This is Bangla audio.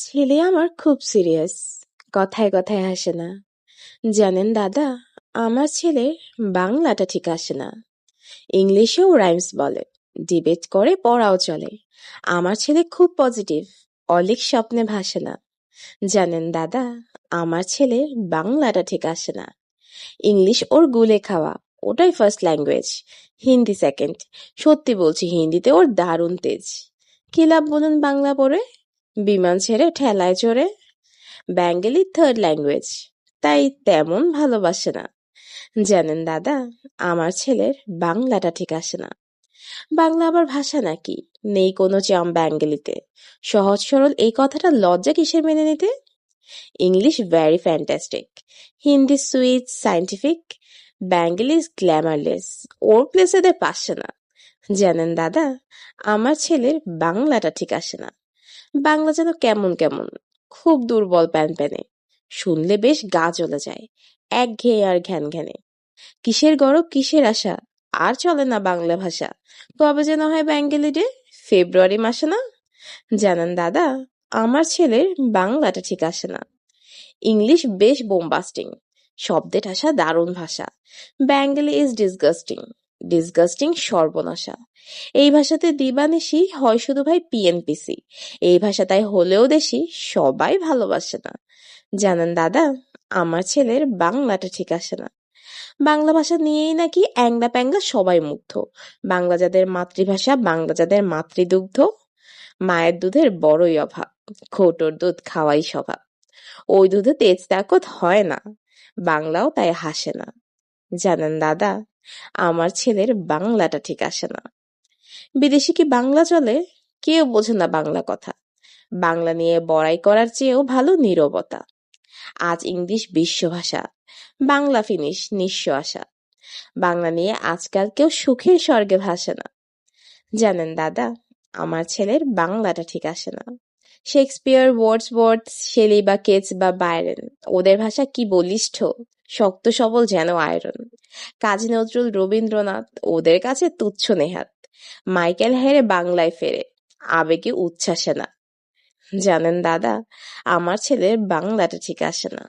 ছেলে আমার খুব সিরিয়াস, কথায় কথায় হাসে না। জানেন দাদা, আমার ছেলে বাংলাটা ঠিক আসে না। ইংলিশেও রাইমস বলে, ডিবেট করে, পড়াও চলে। আমার ছেলে খুব পজিটিভ, অলিক স্বপ্নে ভাসে না। জানেন দাদা, আমার ছেলে বাংলাটা ঠিক আসে না। ইংলিশ ওর গুলে খাওয়া, ওটাই ফার্স্ট ল্যাঙ্গুয়েজ, হিন্দি সেকেন্ড। সত্যি বলছি, হিন্দিতে ওর দারুণ তেজ। কি লাভ বলুন বাংলা পড়ে, বিমান ছেড়ে ঠেলায় চড়ে। বেঙ্গলি থার্ড ল্যাঙ্গুয়েজ, তাই তেমন ভালোবাসে না। জানেন দাদা, আমার ছেলের বাংলাটা ঠিক আসে না। বাংলা আবার ভাষা নাকি, নেই কোনো চাম বেঙ্গলিতে। সহজ সরল এই কথাটা লজ্জা কিসের মেনে নিতে। English very fantastic, Hindi sweet scientific, Bengali glamourless, ওর প্লেসে এদের পাচ্ছে না। জানেন দাদা, আমার ছেলের বাংলাটা ঠিক আসে না। বাংলা যেন কেমন কেমন, খুব দুর্বল প্যান প্যানে, শুনলে বেশ গা জ্বলে যায়, একঘেয়ে আর ঘ্যান ঘ্যানে। কিসের গরব কিসের আশা, আর চলে না বাংলা ভাষা। কবে যেন হয় বেঙ্গলি ডে, ফেব্রুয়ারি মাসে না। জানেন দাদা, আমার ছেলের বাংলাটা ঠিক আসে না। ইংলিশ বেশ বোমবাস্টিং, শব্দে ঠাসা দারুণ ভাষা। বেঙ্গলি ইজ ডিসগাস্টিং, ডিসগাস্টিং সর্বনাশা। এই ভাষাতে দিবানিশি হয় শুধু ভাই পিএনপিসি। এই ভাষা তাই হলেও দেশি, সবাই ভালোবাসে না। জানেন দাদা, আমার ছেলের বাংলাটা ঠিক আসে না। বাংলা ভাষা নিয়েই নাকি অ্যাংলা প্যাংলা সবাই মুগ্ধ। বাংলা যাদের মাতৃভাষা, বাংলা যাদের মাতৃদুগ্ধ, মায়ের দুধের বড়ই অভাব, খোটর দুধ খাওয়াই স্বভাব। ওই দুধে তেজ তাকত হয় না, বাংলাও তাই হাসে না। জানেন দাদা, আমার ছেলের বাংলাটা ঠিক আসে না। বিদেশে কি বাংলা চলে, কেউ বোঝে না বাংলা কথা। বাংলা নিয়ে বড়াই করার চেয়েও ভালো নীরবতা। আজ ইংলিশ বিশ্বভাষা, বাংলা ফিনিশ নিঃস্ব আশা। বাংলা নিয়ে আজকাল কেউ সুখের স্বর্গে ভাসে না। জানেন দাদা, আমার ছেলের বাংলাটা ঠিক আসে না। শেক্সপিয়ার, ওয়ার্ডসওয়ার্থ, শেলি বা কেটস বা বায়রন, ওদের ভাষা কি বলিষ্ঠ, শক্ত সবল যেন আয়রন। কাজী নজরুল, রবীন্দ্রনাথ, ওদের কাছে তুচ্ছ নেহাত। মাইকেল হেরে বাংলায় ফেরে, আবেগে উচ্ছ্বাসে না। জানেন দাদা, আমার ছেলের বাংলাটা ঠিক আসে না।